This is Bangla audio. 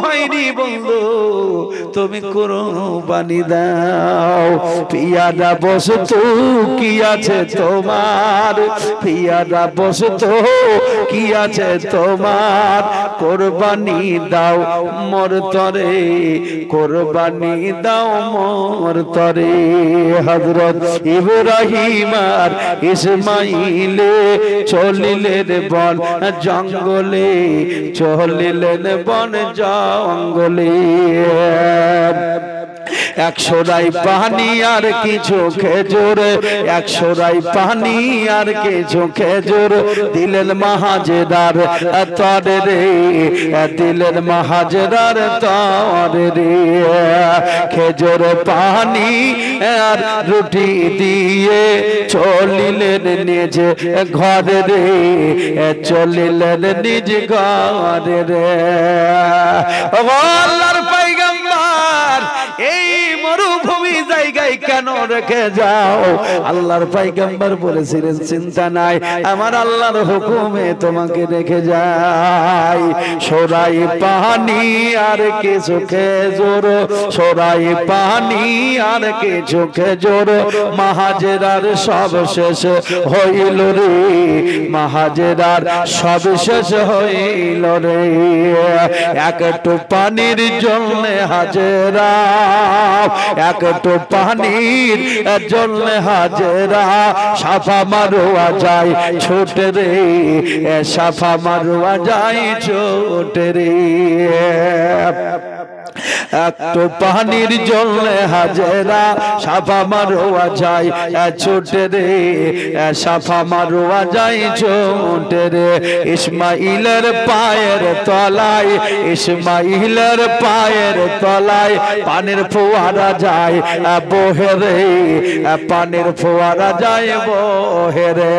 হয়নি বন্ধু, তুমি কুরবানি দাও। পিয়ারা বস্তু কি আছে তোমার, পিয়ারা বস্তু কি আছে তোমার, কুরবানি দাও মোর তরে, কুরবানি দাও মোর তরে। হযরত ইব্রাহিম আর ইসমাইলে চলিলেন বন জঙ্গলে, চলিলেন বন জঙ্গলে। একশোরাই পানি আর কিছু খেজুর, একশোরাই পানি আর কিছু খেজুর দিলেন মাহাজেরার তরে রে, দিলেন মাহাজেরার তরে রে। খেজুর পানি আর রুটি দিয়ে চলিলেন নিজ ঘরে রে, চলিলেন নিজ ঘরে রে। আল্লাহর পয়গম্বর এই মরুভূমি জায়গায় কেন রেখে যাও? আল্লাহর পয়গম্বর বলেছিলেন চিন্তা নাই, আমার আল্লাহর হুকুমে তোমাকে রেখে যাই। সরাই পানি আর কিছু খেজুর, সরাই পানি আর কিছু খেজুর মাহাজেরার সব শেষ হইল রে, মাহাজেরার সব শেষ হইল রে। একটু পানির জন্য হাজেরা, একটু পানির জন্য হাজেরা সাফা মারোয়া যায় ছোট রে, সাফা মারোয়া যায় ছোট রে। একটু পানির জন্য হাজেরা সাফা মারোয়া যায় ছোট রে, সাফা মারোয়া যায় ছোট রে। ইসমাইলের পায়ের তলায়, ইসমাইলের পায়ের তলায় পানির ফোয়ারা যায় বহে রে, পানির ফোয়ারা যায় বহে রে।